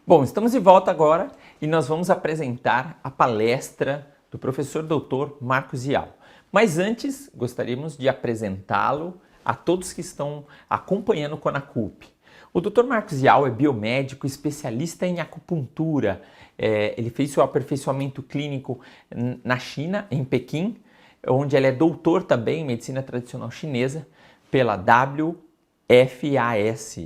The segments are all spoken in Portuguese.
Bom, estamos de volta agora e nós vamos apresentar a palestra do professor doutor Marcos Zial. Mas antes, gostaríamos de apresentá-lo a todos que estão acompanhando o Conacup. O Dr. Marcos Zial é biomédico, especialista em acupuntura. Ele fez seu aperfeiçoamento clínico na China, em Pequim, onde ele é doutor também em medicina tradicional chinesa pela WFAS.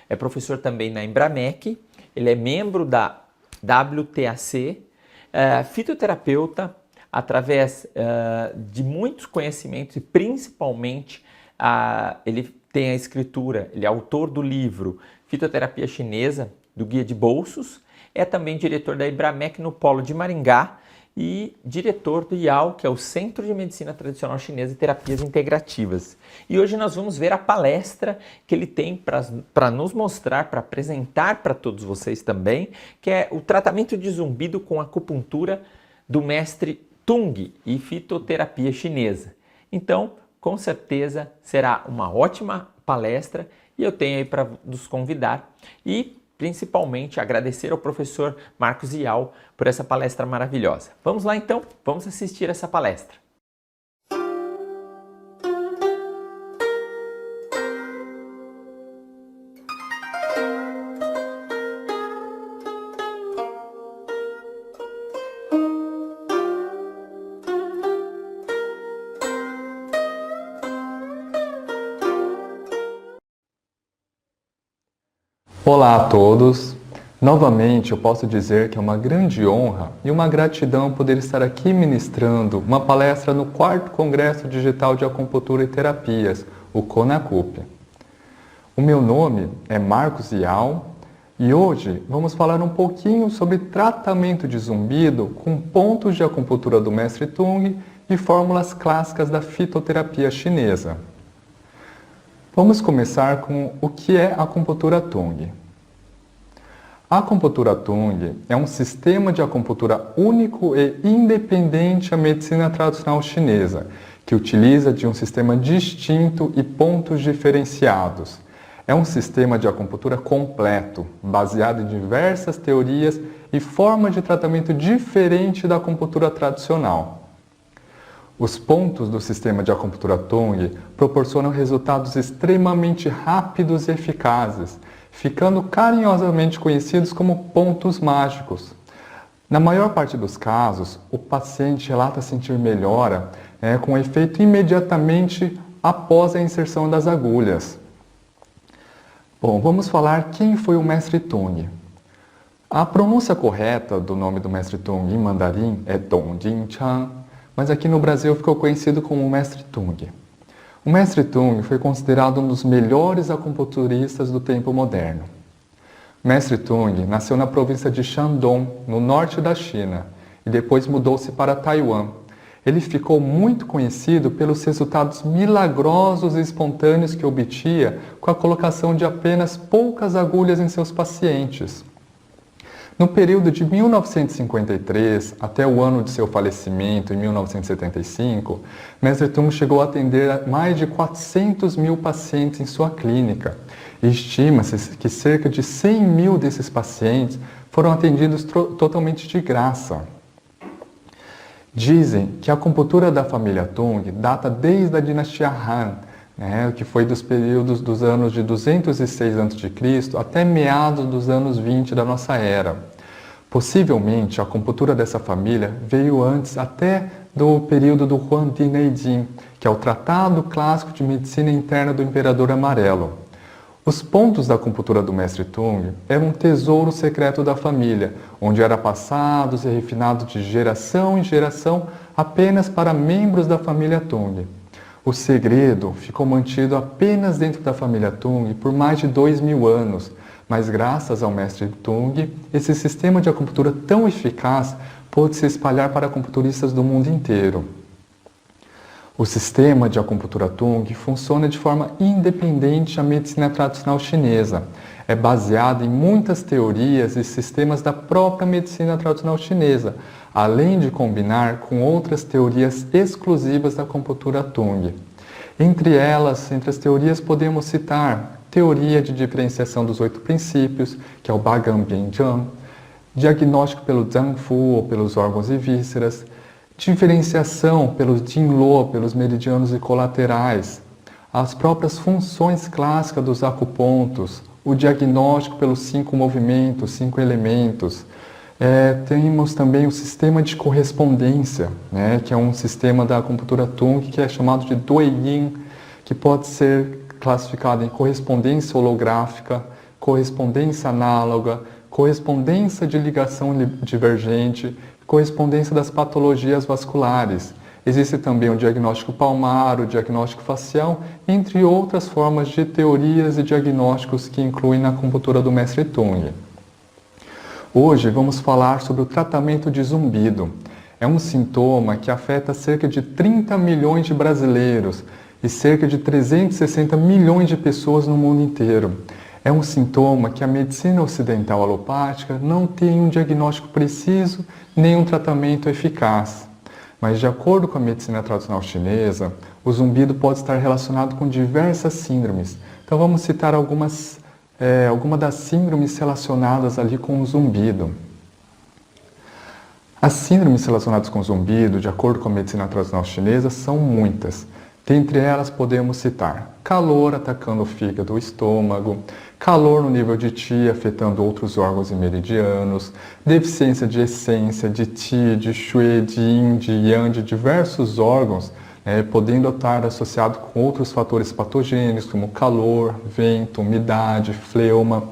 É professor também na Embramec, ele é membro da WTAC, fitoterapeuta através de muitos conhecimentos e principalmente ele tem a escritura, ele é autor do livro Fitoterapia Chinesa, do Guia de Bolsos, é também diretor da Embramec no Polo de Maringá e diretor do IAO, que é o Centro de Medicina Tradicional Chinesa e Terapias Integrativas. E hoje nós vamos ver a palestra que ele tem para nos mostrar, para apresentar para todos vocês também, que é o tratamento de zumbido com acupuntura do mestre Tung e fitoterapia chinesa. Então, com certeza será uma ótima palestra e eu tenho aí para nos convidar e principalmente agradecer ao professor Marcos Zial por essa palestra maravilhosa. Vamos lá então, vamos assistir essa palestra. Olá a todos! Novamente eu posso dizer que é uma grande honra e uma gratidão poder estar aqui ministrando uma palestra no 4º Congresso Digital de Acupuntura e Terapias, o Conacup. O meu nome é Marcos Zial e hoje vamos falar um pouquinho sobre tratamento de zumbido com pontos de acupuntura do mestre Tung e fórmulas clássicas da fitoterapia chinesa. Vamos começar com o que é a acupuntura Tung. A acupuntura Tung é um sistema de acupuntura único e independente à medicina tradicional chinesa, que utiliza de um sistema distinto e pontos diferenciados. É um sistema de acupuntura completo, baseado em diversas teorias e formas de tratamento diferente da acupuntura tradicional. Os pontos do sistema de acupuntura Tung proporcionam resultados extremamente rápidos e eficazes, ficando carinhosamente conhecidos como pontos mágicos. Na maior parte dos casos, o paciente relata sentir melhora com efeito imediatamente após a inserção das agulhas. Bom, vamos falar quem foi o mestre Tung. A pronúncia correta do nome do mestre Tung em mandarim é Dong Jingchan, mas aqui no Brasil ficou conhecido como Mestre Tung. O Mestre Tung foi considerado um dos melhores acupunturistas do tempo moderno. Mestre Tung nasceu na província de Shandong, no norte da China, e depois mudou-se para Taiwan. Ele ficou muito conhecido pelos resultados milagrosos e espontâneos que obtinha com a colocação de apenas poucas agulhas em seus pacientes. No período de 1953 até o ano de seu falecimento, em 1975, Mestre Tung chegou a atender mais de 400 mil pacientes em sua clínica. E estima-se que cerca de 100 mil desses pacientes foram atendidos totalmente de graça. Dizem que a acupuntura da família Tung data desde a dinastia Han, que foi dos períodos dos anos de 206 a.C. até meados dos anos 20 da nossa era. Possivelmente, a acupuntura dessa família veio antes até do período do Huang Di Neijing, que é o tratado clássico de medicina interna do Imperador Amarelo. Os pontos da acupuntura do mestre Tung eram um tesouro secreto da família, onde eram passados e refinados de geração em geração apenas para membros da família Tung. O segredo ficou mantido apenas dentro da família Tung por mais de 2000 anos, mas graças ao mestre Tung, esse sistema de acupuntura tão eficaz pôde se espalhar para acupunturistas do mundo inteiro. O sistema de acupuntura Tung funciona de forma independente à medicina tradicional chinesa. É baseado em muitas teorias e sistemas da própria medicina tradicional chinesa, além de combinar com outras teorias exclusivas da acupuntura Tung. Entre as teorias podemos citar teoria de diferenciação dos 8 princípios, que é o Bagan-Bian-Zhang, diagnóstico pelo Zhangfu ou pelos órgãos e vísceras, diferenciação pelos Jinluo, pelos meridianos e colaterais, as próprias funções clássicas dos acupontos, o diagnóstico pelos 5 movimentos, 5 elementos. Temos também o sistema de correspondência, né, que é um sistema da acupuntura Tung que é chamado de Duiyin, que pode ser classificado em correspondência holográfica, correspondência análoga, correspondência de ligação divergente, correspondência das patologias vasculares. Existe também o diagnóstico palmar, o diagnóstico facial, entre outras formas de teorias e diagnósticos que incluem na acupuntura do mestre Tung. Hoje vamos falar sobre o tratamento de zumbido. É um sintoma que afeta cerca de 30 milhões de brasileiros e cerca de 360 milhões de pessoas no mundo inteiro. É um sintoma que a medicina ocidental alopática não tem um diagnóstico preciso nem um tratamento eficaz. Mas, de acordo com a medicina tradicional chinesa, o zumbido pode estar relacionado com diversas síndromes. Então, vamos citar algumas das síndromes relacionadas ali com o zumbido. As síndromes relacionadas com o zumbido, de acordo com a medicina tradicional chinesa, são muitas. Dentre elas, podemos citar calor atacando o fígado e o estômago, calor no nível de Qi afetando outros órgãos e meridianos, deficiência de essência, de Qi, de Shui, de Yin, de Yang, de diversos órgãos, podendo estar associado com outros fatores patogênicos, como calor, vento, umidade, fleuma,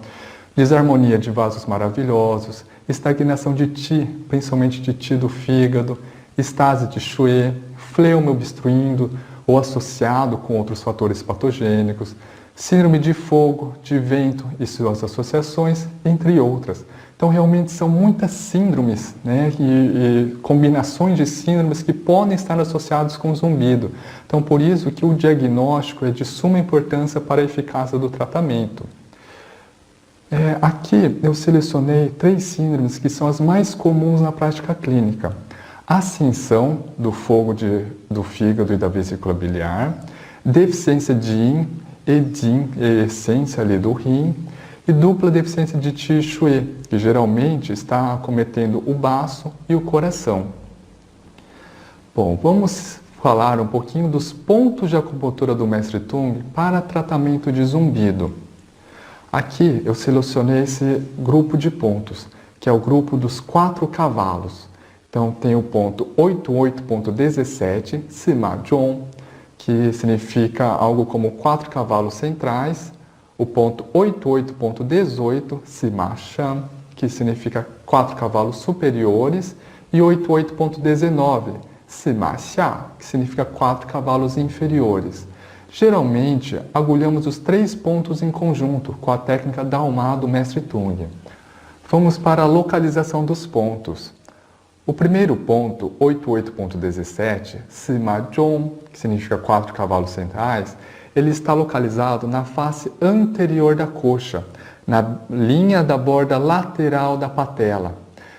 desarmonia de vasos maravilhosos, estagnação de Qi, principalmente de Qi do fígado, estase de Shui, fleuma obstruindo, ou associado com outros fatores patogênicos, síndrome de fogo, de vento e suas associações, entre outras. Então, realmente são muitas síndromes, né, e combinações de síndromes que podem estar associados com o zumbido. Então, por isso que o diagnóstico é de suma importância para a eficácia do tratamento. Aqui eu selecionei 3 síndromes que são as mais comuns na prática clínica. Ascensão do fogo do fígado e da vesícula biliar, deficiência de Yin e Jin, essência ali do rim, e dupla deficiência de Qi e Shui, que geralmente está acometendo o baço e o coração. Bom, vamos falar um pouquinho dos pontos de acupuntura do mestre Tung para tratamento de zumbido. Aqui eu selecionei esse grupo de pontos, que é o grupo dos 4 cavalos. Então, tem o ponto 88.17, Sima Zhong, que significa algo como 4 cavalos centrais. O ponto 88.18, Sima Shan, que significa 4 cavalos superiores. E 88.19, Sima Xia, que significa 4 cavalos inferiores. Geralmente, agulhamos os 3 pontos em conjunto, com a técnica Dalma do mestre Tung. Vamos para a localização dos pontos. O primeiro ponto, 88.17, Sima Zhong, que significa 4 cavalos centrais, ele está localizado na face anterior da coxa, na linha da borda lateral da patela.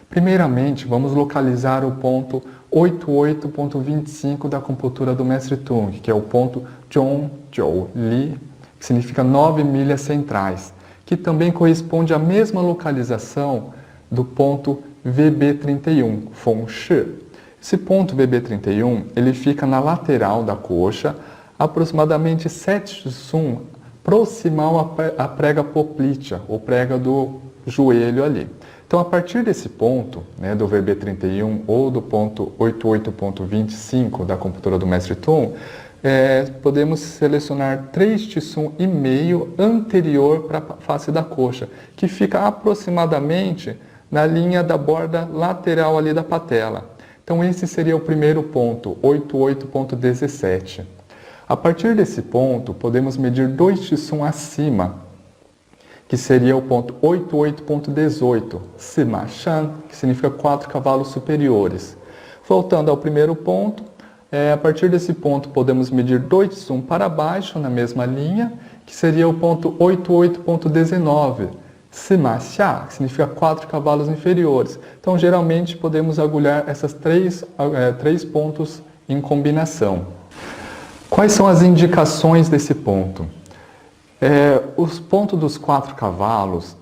Primeiramente, vamos localizar o ponto 88.25 da acupuntura do mestre Tung, que é o ponto Zhong Jiu Li, que significa 9 milhas centrais, que também corresponde à mesma localização do ponto VB31, Feng Shi. Esse ponto VB31, ele fica na lateral da coxa, aproximadamente 7 Tsun, proximal à prega poplítea, ou prega do joelho ali. Então, a partir desse ponto, né, do VB31 ou do ponto 88.25 da acupuntura do mestre Tung, podemos selecionar 3 Tsun e meio anterior para a face da coxa, que fica aproximadamente na linha da borda lateral ali da patela. Então, esse seria o primeiro ponto, 88.17. A partir desse ponto, podemos medir 2 Tsun acima, que seria o ponto 88.18, Sima Shan, que significa 4 cavalos superiores. Voltando ao primeiro ponto, a partir desse ponto podemos medir 2 Tsun para baixo, na mesma linha, que seria o ponto 88.19, Sima Xia, que significa 4 cavalos inferiores. Então, geralmente, podemos agulhar essas 3 pontos em combinação. Quais são as indicações desse ponto? Os pontos dos 4 cavalos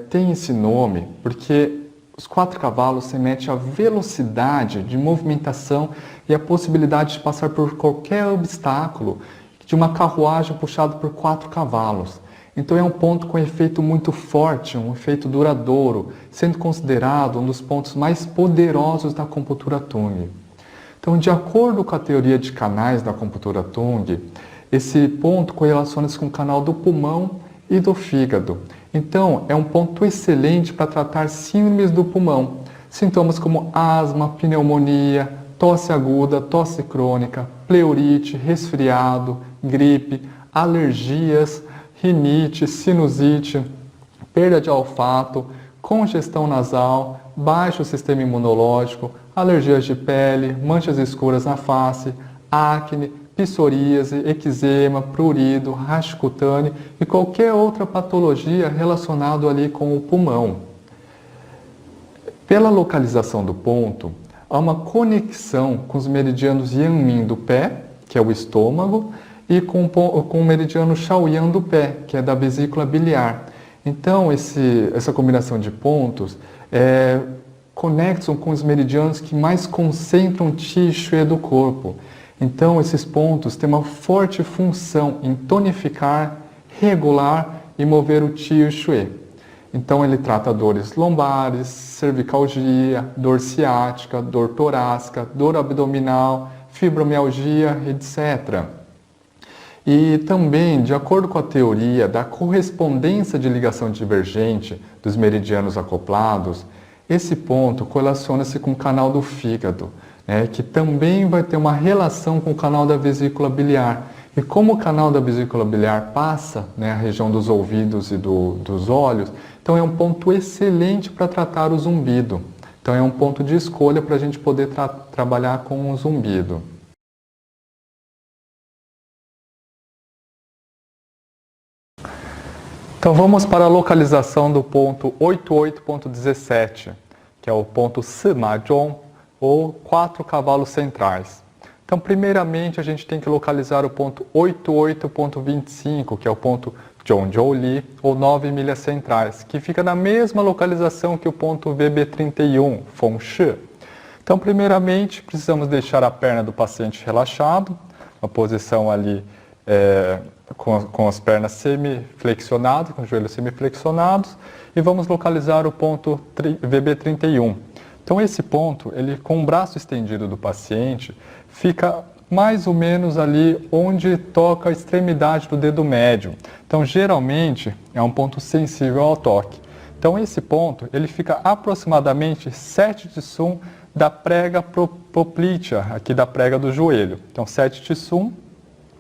tem esse nome porque os 4 cavalos remetem à velocidade de movimentação e a possibilidade de passar por qualquer obstáculo de uma carruagem puxada por 4 cavalos. Então é um ponto com efeito muito forte, um efeito duradouro, sendo considerado um dos pontos mais poderosos da acupuntura Tung. Então, de acordo com a teoria de canais da acupuntura Tung, esse ponto correlaciona-se com o canal do pulmão e do fígado. Então, é um ponto excelente para tratar síndromes do pulmão. Sintomas como asma, pneumonia, tosse aguda, tosse crônica, pleurite, resfriado, gripe, alergias, rinite, sinusite, perda de olfato, congestão nasal, baixo sistema imunológico, alergias de pele, manchas escuras na face, acne, psoríase, eczema, prurido, rash cutâneo e qualquer outra patologia relacionada ali com o pulmão. Pela localização do ponto, há uma conexão com os meridianos Yanmin do pé, que é o estômago, e com o meridiano Shaoyan do pé, que é da vesícula biliar. Então, essa combinação de pontos conectam com os meridianos que mais concentram Qi e Xue do corpo. Então, esses pontos têm uma forte função em tonificar, regular e mover o Qi e o Xue. Então, ele trata dores lombares, cervicalgia, dor ciática, dor torácica, dor abdominal, fibromialgia, etc. E também, de acordo com a teoria da correspondência de ligação divergente dos meridianos acoplados, esse ponto correlaciona-se com o canal do fígado, que também vai ter uma relação com o canal da vesícula biliar. E como o canal da vesícula biliar passa a região dos ouvidos e dos olhos, então é um ponto excelente para tratar o zumbido. Então é um ponto de escolha para a gente poder trabalhar com o zumbido. Então vamos para a localização do ponto 88.17, que é o ponto Sima Zhong, ou 4 cavalos centrais. Então, primeiramente, a gente tem que localizar o ponto 88.25, que é o ponto Zhongzhou Li, ou 9 milhas centrais, que fica na mesma localização que o ponto VB31, Fengshi. Então, primeiramente, precisamos deixar a perna do paciente relaxado, uma posição ali com as pernas semiflexionadas, com os joelhos semiflexionados, e vamos localizar o ponto VB31. Então esse ponto, ele com o braço estendido do paciente, fica mais ou menos ali onde toca a extremidade do dedo médio. Então geralmente é um ponto sensível ao toque. Então esse ponto, ele fica aproximadamente 7 Tsum da prega poplítea, aqui da prega do joelho. Então 7 Tsum.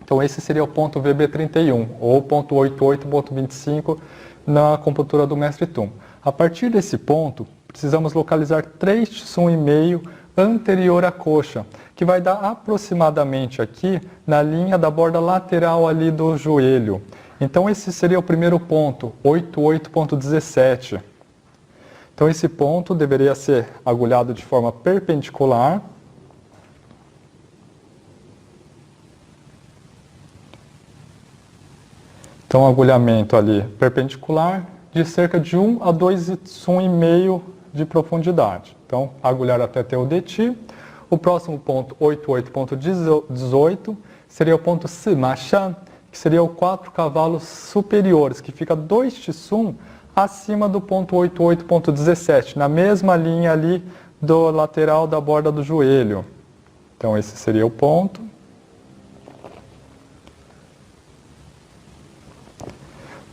Então esse seria o ponto VB31, ou ponto 88.25 na acupuntura do mestre Tung. A partir desse ponto, precisamos localizar 3 Tsum e meio anterior à coxa, que vai dar aproximadamente aqui na linha da borda lateral ali do joelho. Então esse seria o primeiro ponto, 88.17. Então esse ponto deveria ser agulhado de forma perpendicular. Então, agulhamento ali perpendicular de cerca de 1 a 2 Tsum e meio de profundidade. Então, agulhar até ter o Deti. O próximo ponto, 88.18, seria o ponto Sima Shan, que seria o 4 cavalos superiores, que fica 2 Tsum acima do ponto 88.17, na mesma linha ali do lateral da borda do joelho. Então, esse seria o ponto.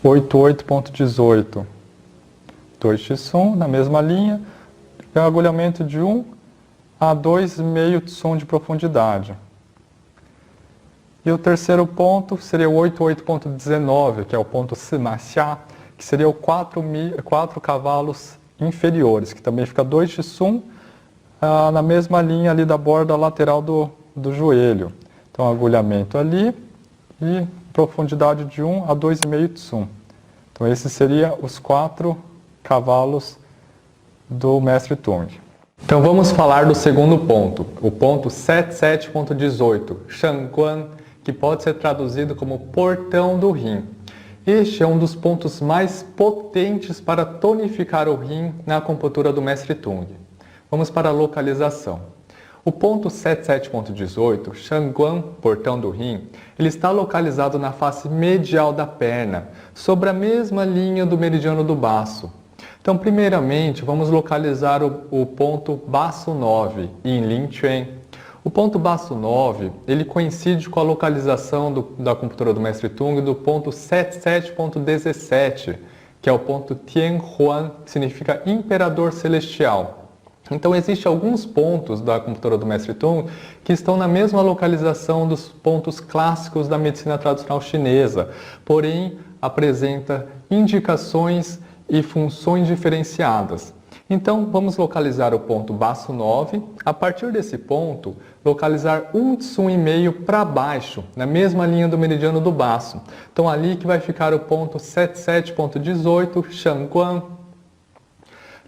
88.18, 2 Tsum na mesma linha, e um agulhamento de 1 a 2,5 Tsum de profundidade. E o terceiro ponto seria o 88.19, que é o ponto Sima Xia, que seria o 4 cavalos inferiores, que também fica 2 Tsum na mesma linha ali da borda lateral do joelho. Então, agulhamento ali e profundidade de 1 a 2,5 Tsum. Então, esses seriam os 4 cavalos do mestre Tung. Então, vamos falar do segundo ponto, o ponto 77.18, Shangguan, que pode ser traduzido como portão do rim. Este é um dos pontos mais potentes para tonificar o rim na acupuntura do mestre Tung. Vamos para a localização. O ponto 77.18, Shanguan, portão do rim, ele está localizado na face medial da perna, sobre a mesma linha do meridiano do baço. Então, primeiramente, vamos localizar o ponto baço 9, em Lin Quan. O ponto baço 9, ele coincide com a localização da acupuntura do mestre Tung do ponto 77.17, que é o ponto Tian Huan, que significa imperador celestial. Então, existem alguns pontos da acupuntura do mestre Tung que estão na mesma localização dos pontos clássicos da medicina tradicional chinesa, porém apresenta indicações e funções diferenciadas. Então, vamos localizar o ponto baço 9. A partir desse ponto, localizar um tsum e meio para baixo, na mesma linha do meridiano do baço. Então, ali que vai ficar o ponto 77.18, Shanguan.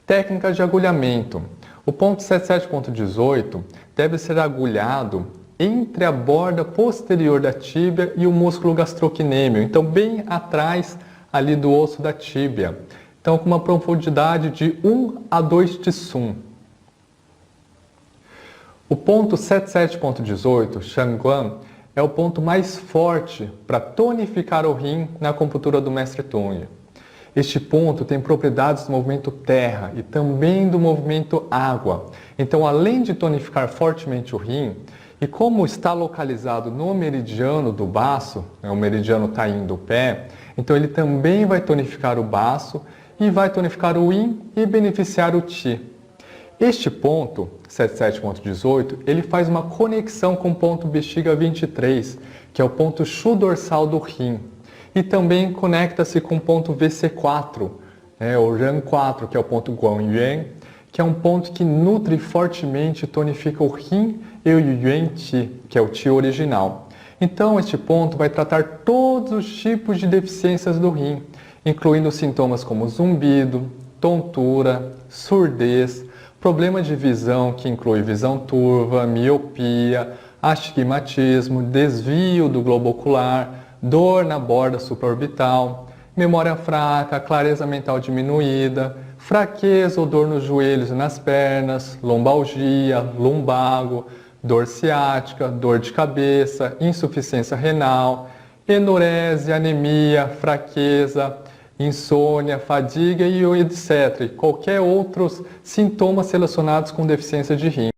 Técnica de agulhamento. O ponto 77.18 deve ser agulhado entre a borda posterior da tíbia e o músculo gastrocnêmio, então bem atrás ali do osso da tíbia. Então com uma profundidade de 1 a 2 tsum. O ponto 77.18, Shanguan, é o ponto mais forte para tonificar o rim na acupuntura do mestre Tung. Este ponto tem propriedades do movimento terra e também do movimento água. Então, além de tonificar fortemente o rim, e como está localizado no meridiano do baço, o meridiano tain do pé, então ele também vai tonificar o baço e vai tonificar o yin e beneficiar o qi. Este ponto, 77.18, ele faz uma conexão com o ponto bexiga 23, que é o ponto chu dorsal do rim. E também conecta-se com o ponto VC4, o Ran 4, que é o ponto Guanyuan, que é um ponto que nutre fortemente e tonifica o rim e o Yuan Qi, que é o Qi original. Então, este ponto vai tratar todos os tipos de deficiências do rim, incluindo sintomas como zumbido, tontura, surdez, problema de visão, que inclui visão turva, miopia, astigmatismo, desvio do globo ocular, dor na borda supraorbital, memória fraca, clareza mental diminuída, fraqueza ou dor nos joelhos e nas pernas, lombalgia, lumbago, dor ciática, dor de cabeça, insuficiência renal, enurese, anemia, fraqueza, insônia, fadiga e etc. E qualquer outros sintomas relacionados com deficiência de rim.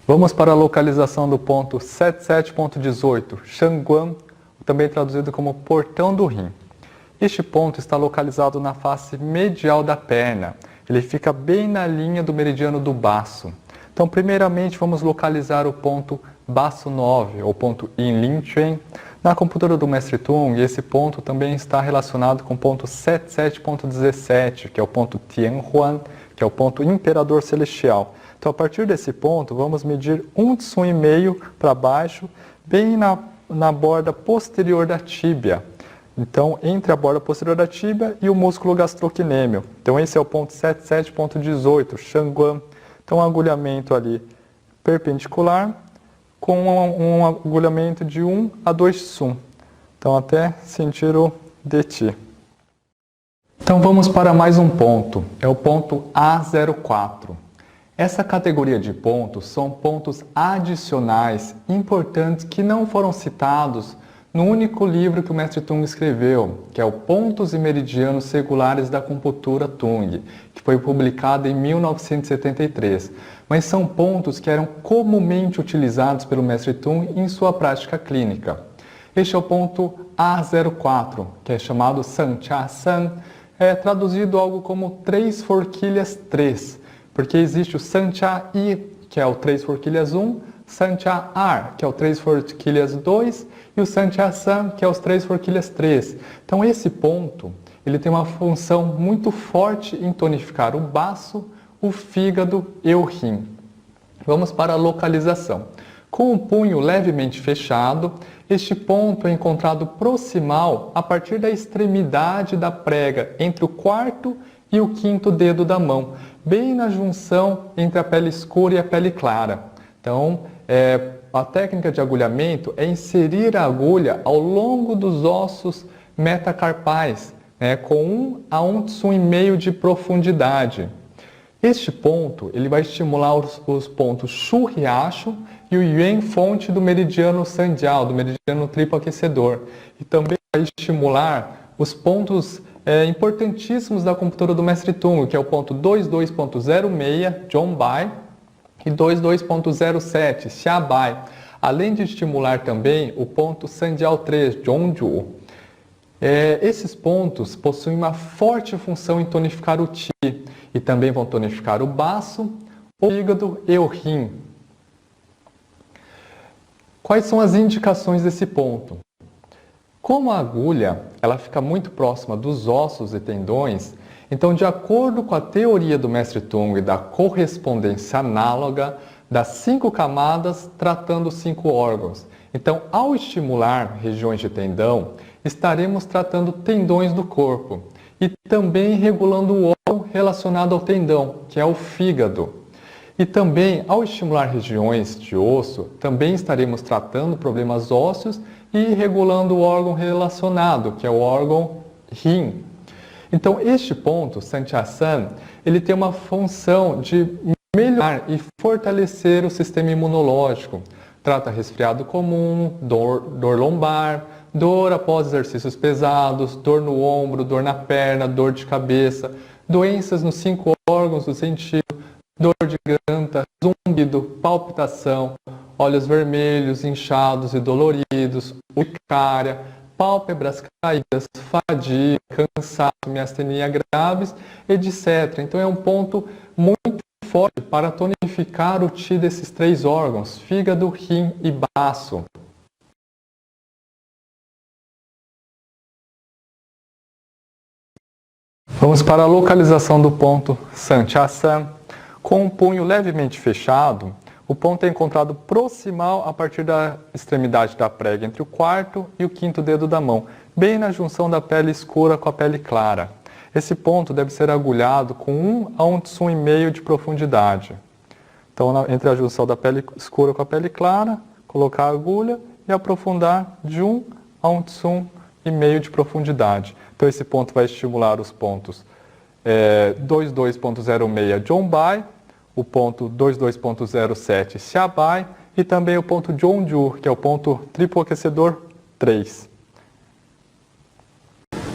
Vamos para a localização do ponto 77.18, Shanguan, também traduzido como portão do rim. Este ponto está localizado na face medial da perna. Ele fica bem na linha do meridiano do baço. Então, primeiramente, vamos localizar o ponto baço 9, ou ponto Yin Lin Quan. Na acupuntura do mestre Tung, esse ponto também está relacionado com o ponto 77.17, que é o ponto Tian Huan, que é o ponto imperador celestial. Então, a partir desse ponto, vamos medir um tsum e meio para baixo, bem na borda posterior da tíbia. Então, entre a borda posterior da tíbia e o músculo gastrocnêmio. Então, esse é o ponto 77.18, Shanguan. Então, um agulhamento ali perpendicular, com um agulhamento de 1 a 2 tsum. Então, até sentir o DT. Então, vamos para mais um ponto. É o ponto A04. Essa categoria de pontos são pontos adicionais importantes que não foram citados no único livro que o mestre Tung escreveu, que é o Pontos e Meridianos Seculares da Acupuntura Tung, que foi publicado em 1973. Mas são pontos que eram comumente utilizados pelo mestre Tung em sua prática clínica. Este é o ponto A04, que é chamado San Cha San, traduzido algo como 3 forquilhas 3. Porque existe o San Cha I, que é o 3 forquilhas 1, San Cha Ar, que é o 3 forquilhas 2, e o San Cha San, que é os 3 forquilhas 3. Então esse ponto, ele tem uma função muito forte em tonificar o baço, o fígado e o rim. Vamos para a localização. Com o punho levemente fechado, este ponto é encontrado proximal a partir da extremidade da prega entre o 4º e o 5º dedo da mão, bem na junção entre a pele escura e a pele clara. Então, a técnica de agulhamento é inserir a agulha ao longo dos ossos metacarpais, né, com 1 a 1,5 de profundidade. Este ponto ele vai estimular os pontos Shu Riacho e o Yuan Fonte do meridiano Sanjiao, do meridiano triplo aquecedor. E também vai estimular os pontos importantíssimos da acupuntura do Mestre Tung, que é o ponto 22.06, Zhongbai, e 22.07, Xiabai, além de estimular também o ponto Sanjiao 3, Zhongzhu. Esses pontos possuem uma forte função em tonificar o Qi e também vão tonificar o baço, o fígado e o rim. Quais são as indicações desse ponto? Como a agulha ela fica muito próxima dos ossos e tendões, então, de acordo com a teoria do Mestre Tung e da correspondência análoga das 5 camadas tratando 5 órgãos. Então, ao estimular regiões de tendão, estaremos tratando tendões do corpo e também regulando o órgão relacionado ao tendão, que é o fígado. E também, ao estimular regiões de osso, também estaremos tratando problemas ósseos e regulando o órgão relacionado, que é o órgão rim. Então, este ponto, Santiasan, ele tem uma função de melhorar e fortalecer o sistema imunológico. Trata resfriado comum, dor lombar, dor após exercícios pesados, dor no ombro, dor na perna, dor de cabeça, doenças nos 5 órgãos do sentido, dor de garganta, zumbido, palpitação, olhos vermelhos, inchados e doloridos, urticária, pálpebras caídas, fadiga, cansaço, miastenia graves, etc. Então é um ponto muito forte para tonificar o Qi desses 3 órgãos, fígado, rim e baço. Vamos para a localização do ponto Santiasan. Com o punho levemente fechado, o ponto é encontrado proximal a partir da extremidade da prega entre o 4º e o 5º dedo da mão, bem na junção da pele escura com a pele clara. Esse ponto deve ser agulhado com 1 a 1,5 de profundidade. Então, entre a junção da pele escura com a pele clara, colocar a agulha e aprofundar de 1 a 1,5 de profundidade. Então, esse ponto vai estimular os pontos 22.06 Zhongbai, o ponto 22.07 Xiabai e também o ponto Zhongzhu, que é o ponto triplo aquecedor 3.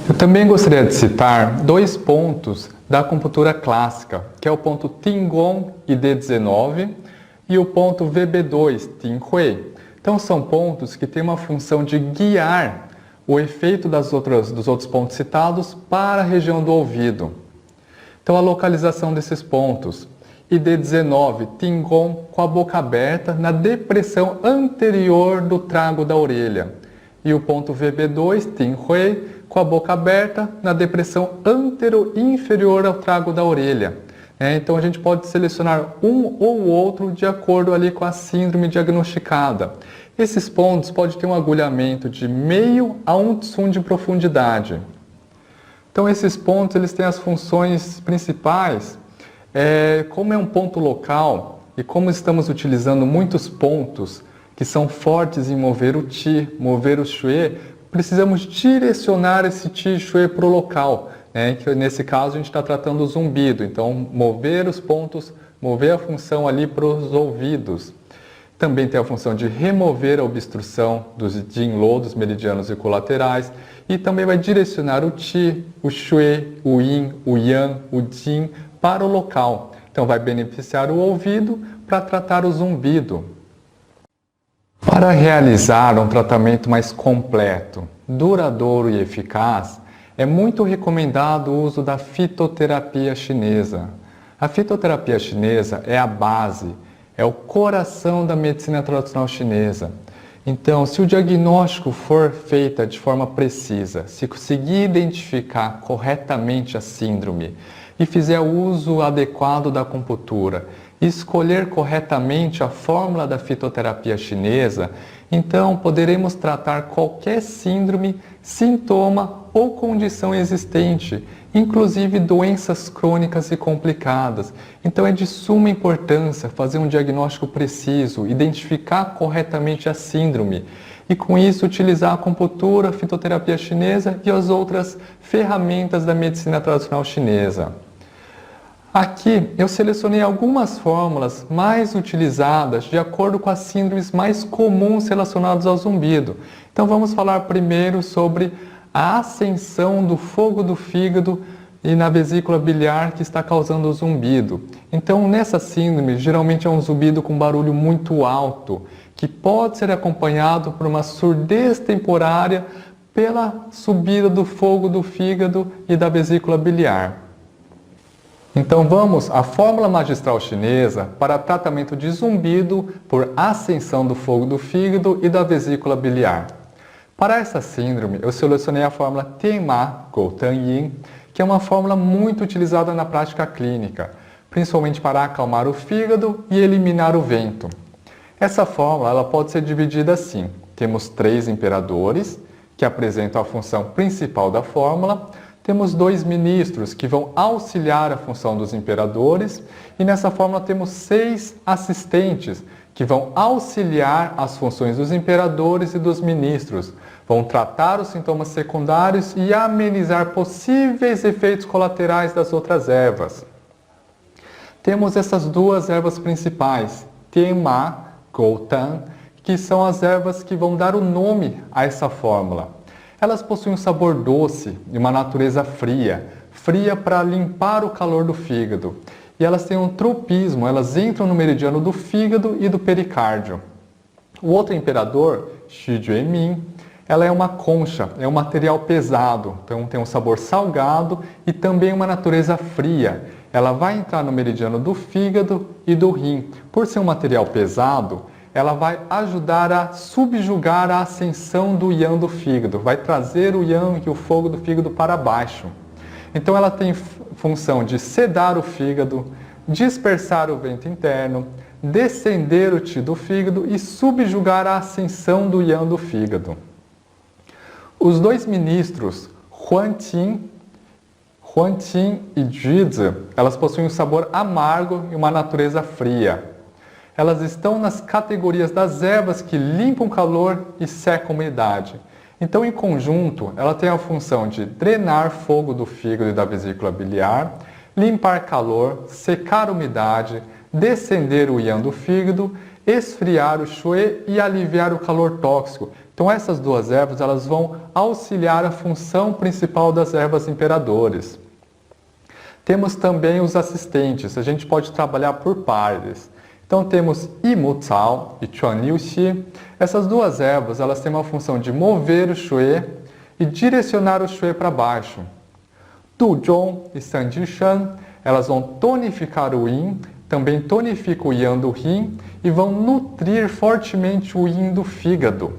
Eu também gostaria de citar 2 pontos da acupuntura clássica, que é o ponto Tingong ID19 e o ponto VB2 Tinghui. Então são pontos que têm uma função de guiar o efeito dos outros pontos citados para a região do ouvido. Então a localização desses pontos: ID19, Tingong, com a boca aberta na depressão anterior do trago da orelha. E o ponto VB2, Tinghui, com a boca aberta na depressão antero-inferior ao trago da orelha. Então a gente pode selecionar um ou outro de acordo ali com a síndrome diagnosticada. Esses pontos podem ter um agulhamento de meio a 1 tsum de profundidade. Então esses pontos eles têm as funções principais. Como é um ponto local e como estamos utilizando muitos pontos que são fortes em mover o Qi, mover o Xue, precisamos direcionar esse Qi e Xue para o local. Que nesse caso a gente está tratando o zumbido, então mover os pontos, mover a função ali para os ouvidos. Também tem a função de remover a obstrução dos Jin-Lo, dos meridianos equolaterais, e também vai direcionar o Qi, o Xue, o Yin, o Yang, o Jin para o local. Então vai beneficiar o ouvido para tratar o zumbido. Para realizar um tratamento mais completo, duradouro e eficaz, é muito recomendado o uso da fitoterapia chinesa. A fitoterapia chinesa é a base, é o coração da medicina tradicional chinesa. Então, se o diagnóstico for feito de forma precisa, se conseguir identificar corretamente a síndrome e fizer o uso adequado da acupuntura, escolher corretamente a fórmula da fitoterapia chinesa, Então, poderemos tratar qualquer síndrome, sintoma ou condição existente, inclusive doenças crônicas e complicadas. Então, é de suma importância fazer um diagnóstico preciso, identificar corretamente a síndrome e, com isso, utilizar a acupuntura, a fitoterapia chinesa e as outras ferramentas da medicina tradicional chinesa. Aqui eu selecionei algumas fórmulas mais utilizadas de acordo com as síndromes mais comuns relacionadas ao zumbido. Então vamos falar primeiro sobre a ascensão do fogo do fígado e na vesícula biliar que está causando o zumbido. Então nessa síndrome geralmente é um zumbido com barulho muito alto, que pode ser acompanhado por uma surdez temporária pela subida do fogo do fígado e da vesícula biliar. Então vamos à fórmula magistral chinesa para tratamento de zumbido por ascensão do fogo do fígado e da vesícula biliar. Para essa síndrome, eu selecionei a fórmula Tianma Gou Tan Yin, que é uma fórmula muito utilizada na prática clínica, principalmente para acalmar o fígado e eliminar o vento. Essa fórmula ela pode ser dividida assim. Temos 3 imperadores, que apresentam a função principal da fórmula. Temos 2 ministros que vão auxiliar a função dos imperadores e nessa fórmula temos 6 assistentes que vão auxiliar as funções dos imperadores e dos ministros, vão tratar os sintomas secundários e amenizar possíveis efeitos colaterais das outras ervas. Temos essas 2 ervas principais, Tianma, Gou Tan, que são as ervas que vão dar o nome a essa fórmula. Elas possuem um sabor doce e uma natureza fria, fria para limpar o calor do fígado. E elas têm um tropismo, elas entram no meridiano do fígado e do pericárdio. O outro imperador, Xi Juemin, ela é uma concha, é um material pesado, então tem um sabor salgado e também uma natureza fria. Ela vai entrar no meridiano do fígado e do rim. Por ser um material pesado, ela vai ajudar a subjugar a ascensão do yang do fígado, vai trazer o yang e o fogo do fígado para baixo. Então ela tem função de sedar o fígado, dispersar o vento interno, descender o qi do fígado e subjugar a ascensão do yang do fígado. Os 2 ministros, Huanqin e Juizi, elas possuem um sabor amargo e uma natureza fria. Elas estão nas categorias das ervas que limpam o calor e secam a umidade. Então, em conjunto, ela tem a função de drenar fogo do fígado e da vesícula biliar, limpar calor, secar a umidade, descender o yang do fígado, esfriar o shui e aliviar o calor tóxico. Então, essas 2 ervas elas vão auxiliar a função principal das ervas imperadores. Temos também os assistentes, a gente pode trabalhar por pares. Então temos Yimu Cao e Chuan Liu Xi. Essas 2 ervas elas têm uma função de mover o shui e direcionar o shui para baixo. Du Zhong e San Jishan, elas vão tonificar o yin, também tonificam o yang do rim e vão nutrir fortemente o yin do fígado.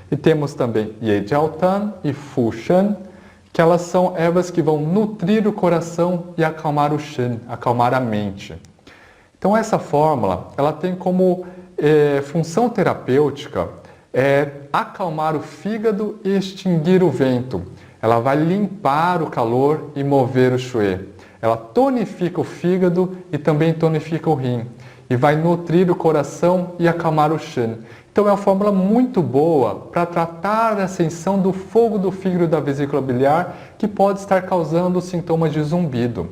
E temos também Ye Jiao Tan e Fu Shen, que elas são ervas que vão nutrir o coração e acalmar o shen, acalmar a mente. Então essa fórmula, ela tem como função terapêutica acalmar o fígado e extinguir o vento. Ela vai limpar o calor e mover o shui. Ela tonifica o fígado e também tonifica o rim. E vai nutrir o coração e acalmar o shen. Então é uma fórmula muito boa para tratar da ascensão do fogo do fígado e da vesícula biliar que pode estar causando sintomas de zumbido.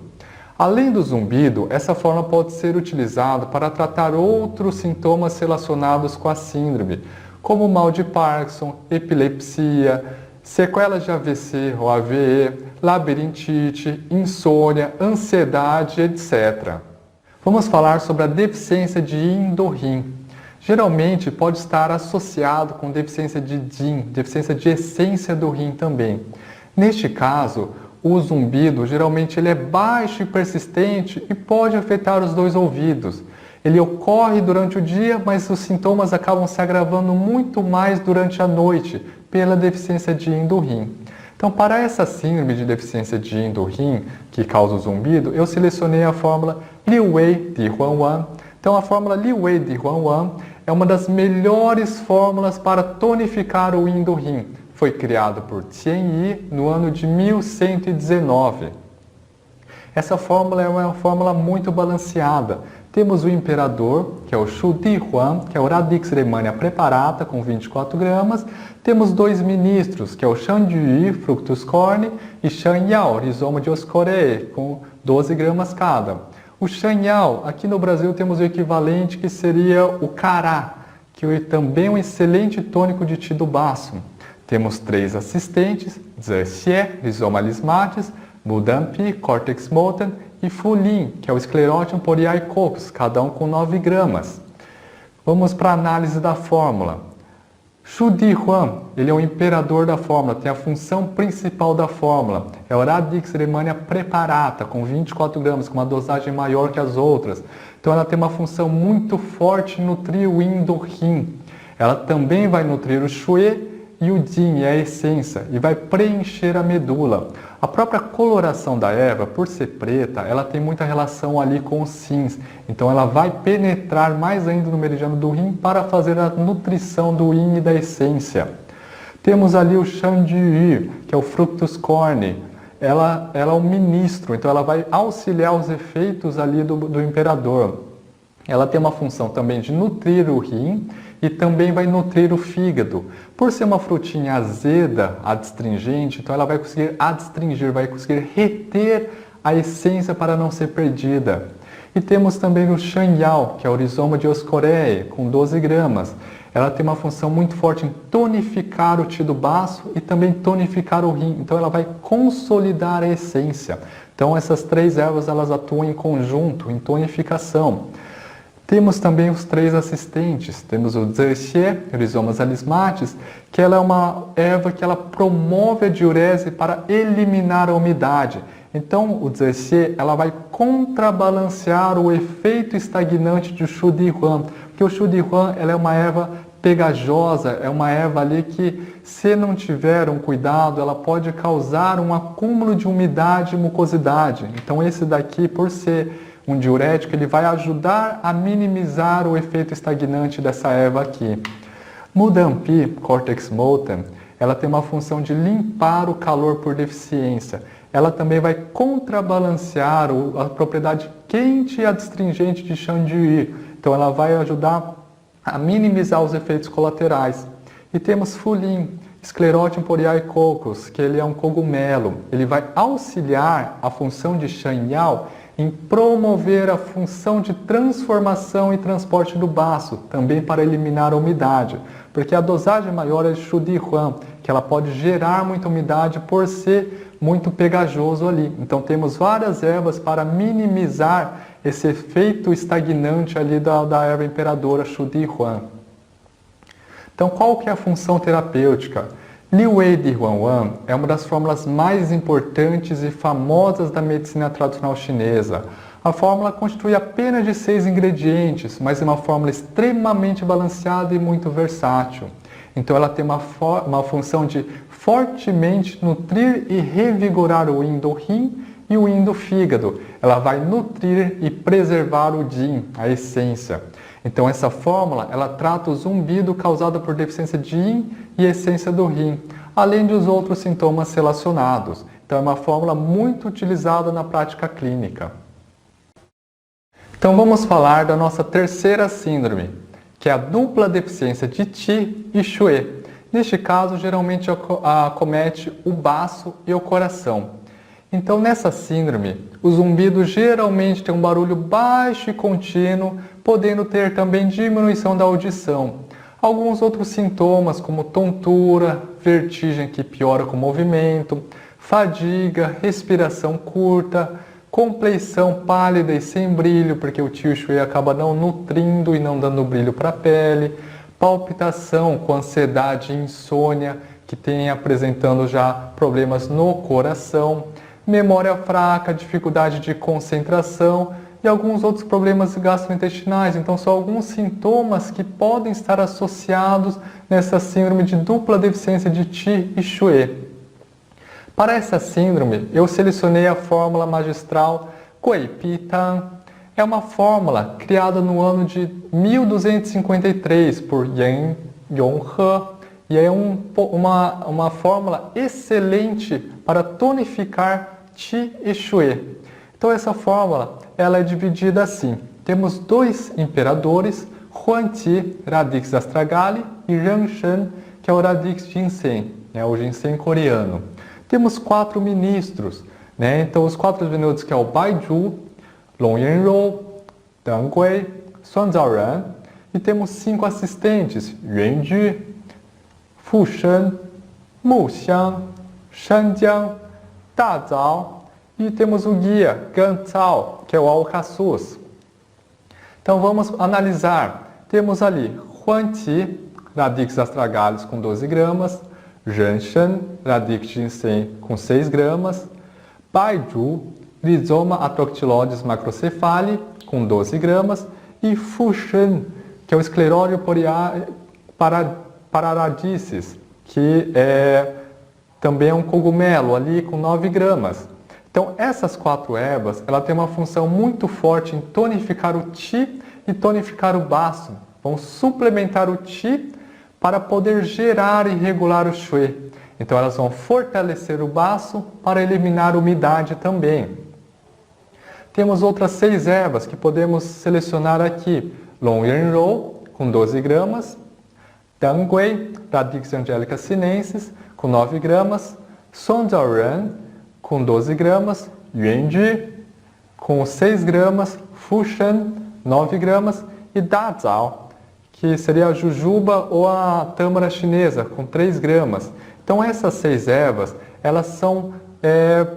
Além do zumbido, essa fórmula pode ser utilizada para tratar outros sintomas relacionados com a síndrome, como mal de Parkinson, epilepsia, sequelas de AVC ou AVE, labirintite, insônia, ansiedade, etc. Vamos falar sobre a deficiência de yin do rim. Geralmente pode estar associado com deficiência de yin, deficiência de essência do rim também. Neste caso, o zumbido geralmente ele é baixo e persistente e pode afetar os 2 ouvidos. Ele ocorre durante o dia, mas os sintomas acabam se agravando muito mais durante a noite pela deficiência de yin do rim. Então, para essa síndrome de deficiência de yin do rim, que causa o zumbido, eu selecionei a fórmula Liu Wei de Huan Wan. Então, a fórmula Liu Wei de Huan Wan é uma das melhores fórmulas para tonificar o yin do rim. Foi criado por Tian Yi no ano de 1119. Essa fórmula é uma fórmula muito balanceada. Temos o imperador, que é o Shu Di Huan, que é o Radix Rehmannia preparata, com 24 gramas. Temos dois ministros, que é o Shan Ji, Fructus corne, e Shan Yao, Rizoma Dioscorei, com 12 gramas cada. O Shan Yao, aqui no Brasil temos o equivalente que seria o Cará, que também é um excelente tônico de Qi do baço. Temos três assistentes, Zexie, Rizoma Lismatis, Budampi, Cortex Moten e Fulin, que é o Sclerotium Poriaicocos, cada um com 9 gramas. Vamos para a análise da fórmula. Shu Di Huan, ele é o imperador da fórmula, tem a função principal da fórmula. É o Radix Rehmannia preparata, com 24 gramas, com uma dosagem maior que as outras. Então ela tem uma função muito forte em nutrir o yin do rim. Ela também vai nutrir o Xue e o Jin, a essência, e vai preencher a medula. A própria coloração da erva, por ser preta, ela tem muita relação ali com os Sins. Então ela vai penetrar mais ainda no meridiano do rim para fazer a nutrição do yin e da essência. Temos ali o Shan Ji, que é o Fructus corne. Ela é um ministro, então ela vai auxiliar os efeitos ali do imperador. Ela tem uma função também de nutrir o rim e também vai nutrir o fígado. Por ser uma frutinha azeda, adstringente, então ela vai conseguir adstringir, vai conseguir reter a essência para não ser perdida. E temos também o Shan Yao, que é o Rizoma Dioscorei, com 12 gramas. Ela tem uma função muito forte em tonificar o Qi do baço e também tonificar o rim. Então ela vai consolidar a essência. Então essas três ervas elas atuam em conjunto, em tonificação. Temos também os três assistentes. Temos o Zexie, Rhizomas alismatis, que ela é uma erva que ela promove a diurese para eliminar a umidade. Então, o Zexie, ela vai contrabalancear o efeito estagnante de Shu Di Huan, porque o Shu Di Huan, ela é uma erva pegajosa, é uma erva ali que, se não tiver um cuidado, ela pode causar um acúmulo de umidade e mucosidade. Então, esse daqui, por ser um diurético, ele vai ajudar a minimizar o efeito estagnante dessa erva aqui. Mudampi, Cortex Moten, ela tem uma função de limpar o calor por deficiência. Ela também vai contrabalancear a propriedade quente e adstringente de Shan Ji. Então ela vai ajudar a minimizar os efeitos colaterais. E temos Fulin, Sclerotium Poriaicocos, que ele é um cogumelo. Ele vai auxiliar a função de Shan Yao em promover a função de transformação e transporte do baço, também para eliminar a umidade, porque a dosagem maior é de Shu Di Huan, que ela pode gerar muita umidade por ser muito pegajoso ali. Então temos várias ervas para minimizar esse efeito estagnante ali da erva imperadora Shu Di Huan. Então qual que é a função terapêutica? Liu Wei Di Huan Wan é uma das fórmulas mais importantes e famosas da medicina tradicional chinesa. A fórmula constitui apenas de 6 ingredientes, mas é uma fórmula extremamente balanceada e muito versátil. Então ela tem uma função de fortemente nutrir e revigorar o yin do rim e o yin do fígado. Ela vai nutrir e preservar o jin, a essência. Então essa fórmula, ela trata o zumbido causado por deficiência de yin e essência do rim, além dos outros sintomas relacionados. Então é uma fórmula muito utilizada na prática clínica. Então vamos falar da nossa terceira síndrome, que é a dupla deficiência de Qi e Xue. Neste caso, geralmente acomete o baço e o coração. Então nessa síndrome, o zumbido geralmente tem um barulho baixo e contínuo, podendo ter também diminuição da audição. Alguns outros sintomas, como tontura, vertigem que piora com o movimento, fadiga, respiração curta, compleição pálida e sem brilho, porque o Qi Shui acaba não nutrindo e não dando brilho para a pele, palpitação com ansiedade e insônia, que tem apresentando já problemas no coração, memória fraca, dificuldade de concentração e alguns outros problemas gastrointestinais. Então são alguns sintomas que podem estar associados nessa síndrome de dupla deficiência de Qi e Xue. Para essa síndrome, eu selecionei a fórmula magistral Gui Pi Tang. é uma fórmula criada no ano de 1253 por Yan Yonghe e é uma fórmula excelente para tonificar Qi e Shui. Então essa fórmula ela é dividida assim. Temos dois imperadores, Huangqi, Radix astragali, e Rangshan, que é o Radix ginseng, o ginseng coreano. Temos 4 ministros, então os 4 ministros que é o Baizhu, Long Yanrou, Deng Gui, Suan Zhaoran, e temos 5 assistentes, Yuan Ju, Fu Shen, Mu Xiang, Shan Jiang, Da Zhao, e temos o guia, Gan Zhao, que é o Alcaçuz. Então vamos analisar. Temos ali Huangqi, Radix astragalus com 12 gramas, Rangshan, Radix ginseng com 6 gramas, Baizhu, Rhizoma atroctiloides macrocephali com 12 gramas e Fu Shen, que é o Scleródio pararadices, que também é um cogumelo ali com 9 gramas. Então essas 4 ervas, ela tem uma função muito forte em tonificar o Qi e tonificar o baço. Vão suplementar o Qi para poder gerar e regular o Shui. Então elas vão fortalecer o baço para eliminar a umidade também. Temos outras 6 ervas que podemos selecionar aqui. Long Yanrou, com 12 gramas. Deng Gui, Radix angelica sinensis, com 9 gramas. Suan Zhaoran, com 12 gramas. Yuan Ju, com 6 gramas. Fu Shen, 9 gramas. E Da Zhao, que seria a jujuba ou a tâmara chinesa, com 3 gramas. Então essas 6 ervas, elas são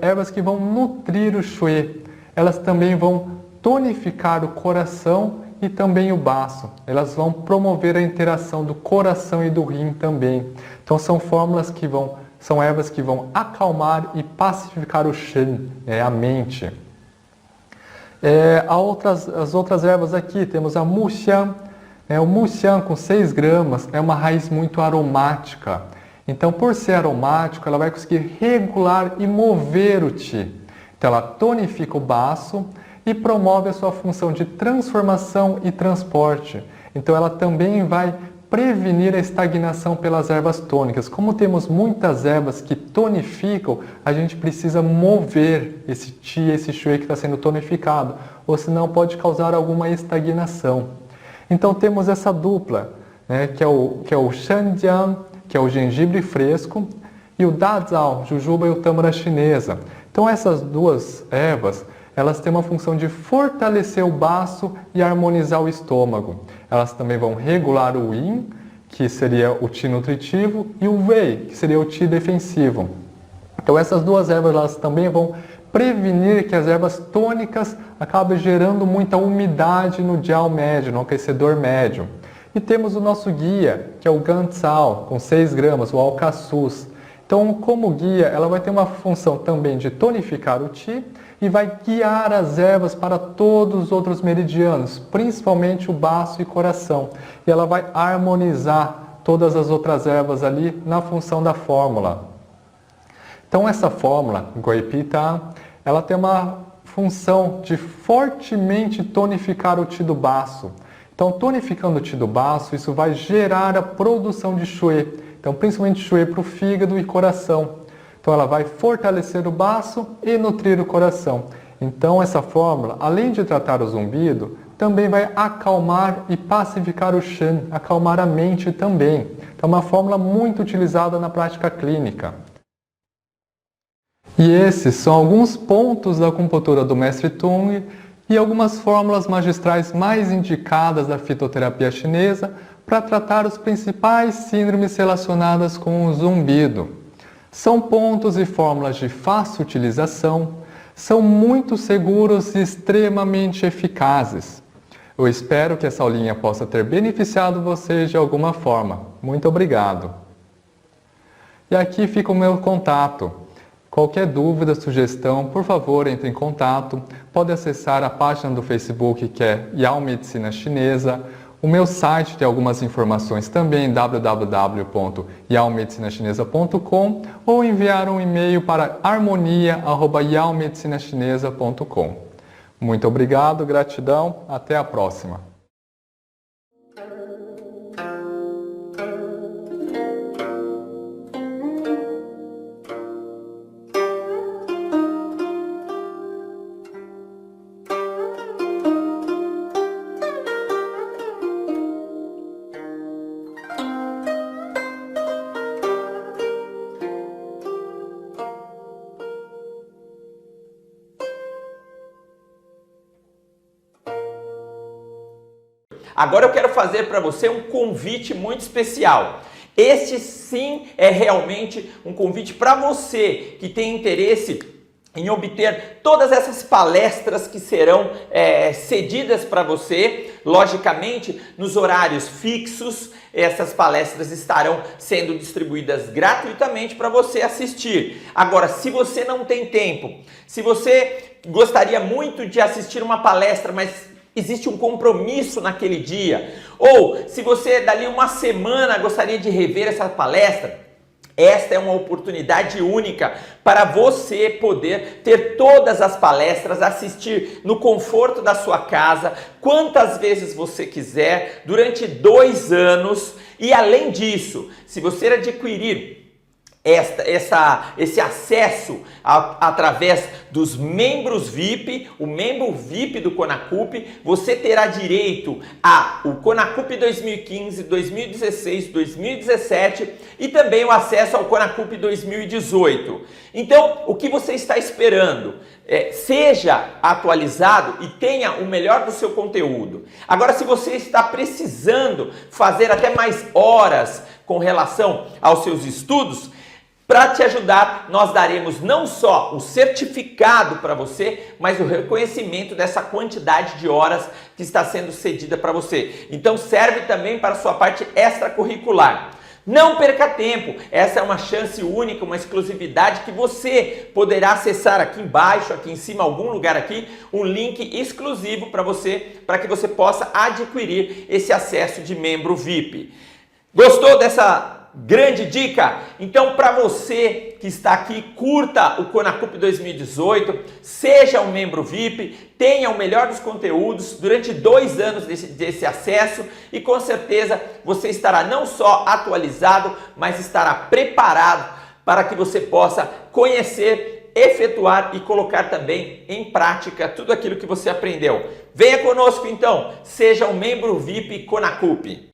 ervas que vão nutrir o Shui. Elas também vão tonificar o coração e também o baço. Elas vão promover a interação do coração e do rim também. Então são são ervas que vão acalmar e pacificar o Shen, a mente. As outras ervas aqui, temos a Mu Xiang. O Mu Xiang com 6 gramas é uma raiz muito aromática. Então, por ser aromático, ela vai conseguir regular e mover o Qi. Então, ela tonifica o baço e promove a sua função de transformação e transporte. Então, ela também vai prevenir a estagnação pelas ervas tônicas. Como temos muitas ervas que tonificam, a gente precisa mover esse Qi, esse Shui que está sendo tonificado, ou senão pode causar alguma estagnação. Então temos essa dupla, que é o Shanjiang, que é o gengibre fresco, e o Da Zhao, jujuba e o tâmara chinesa. Então essas duas ervas, elas têm uma função de fortalecer o baço e harmonizar o estômago. Elas também vão regular o Yin, que seria o Qi nutritivo, e o Wei, que seria o Qi defensivo. Então essas duas ervas, elas também vão prevenir que as ervas tônicas acabem gerando muita umidade no jiao médio, no aquecedor médio. E temos o nosso guia, que é o Gan Zhao, com 6 gramas, o Alcaçuz. Então, como guia, ela vai ter uma função também de tonificar o Qi e vai guiar as ervas para todos os outros meridianos, principalmente o baço e coração. E ela vai harmonizar todas as outras ervas ali na função da fórmula. Então essa fórmula, Guipita, ela tem uma função de fortemente tonificar o Qi do baço. Então tonificando o Qi do baço, isso vai gerar a produção de Shui. Então principalmente Shui para o fígado e coração. Então ela vai fortalecer o baço e nutrir o coração. Então essa fórmula, além de tratar o zumbido, também vai acalmar e pacificar o Shen, acalmar a mente também. Então é uma fórmula muito utilizada na prática clínica. E esses são alguns pontos da acupuntura do Mestre Tung e algumas fórmulas magistrais mais indicadas da fitoterapia chinesa para tratar os principais síndromes relacionadas com o zumbido. São pontos e fórmulas de fácil utilização, são muito seguros e extremamente eficazes. Eu espero que essa aulinha possa ter beneficiado vocês de alguma forma. Muito obrigado! E aqui fica o meu contato. Qualquer dúvida, sugestão, por favor, entre em contato. Pode acessar a página do Facebook, que é Yao Medicina Chinesa. O meu site tem algumas informações também, www.yaomedicinachinesa.com, ou enviar um e-mail para harmonia@yaomedicinachinesa.com. Muito obrigado, gratidão, até a próxima. Agora eu quero fazer para você um convite muito especial. Este sim é realmente um convite para você que tem interesse em obter todas essas palestras que serão cedidas para você, logicamente nos horários fixos. Essas palestras estarão sendo distribuídas gratuitamente para você assistir. Agora, se você não tem tempo, se você gostaria muito de assistir uma palestra, mas existe um compromisso naquele dia, ou se você dali uma semana gostaria de rever essa palestra, esta é uma oportunidade única para você poder ter todas as palestras, assistir no conforto da sua casa, quantas vezes você quiser, durante 2 anos. E além disso, se você adquirir esse acesso através dos membros VIP, o membro VIP do Conacup, você terá direito ao Conacup 2015, 2016, 2017 e também o acesso ao Conacup 2018. Então, o que você está esperando? Seja atualizado e tenha o melhor do seu conteúdo. Agora, se você está precisando fazer até mais horas com relação aos seus estudos, para te ajudar, nós daremos não só o certificado para você, mas o reconhecimento dessa quantidade de horas que está sendo cedida para você. Então serve também para a sua parte extracurricular. Não perca tempo, essa é uma chance única, uma exclusividade que você poderá acessar aqui embaixo, aqui em cima, algum lugar aqui, um link exclusivo para que você possa adquirir esse acesso de membro VIP. Gostou dessa grande dica? Então, para você que está aqui, curta o Conacup 2018, seja um membro VIP, tenha o melhor dos conteúdos durante 2 anos desse acesso e com certeza você estará não só atualizado, mas estará preparado para que você possa conhecer, efetuar e colocar também em prática tudo aquilo que você aprendeu. Venha conosco então, seja um membro VIP Conacup.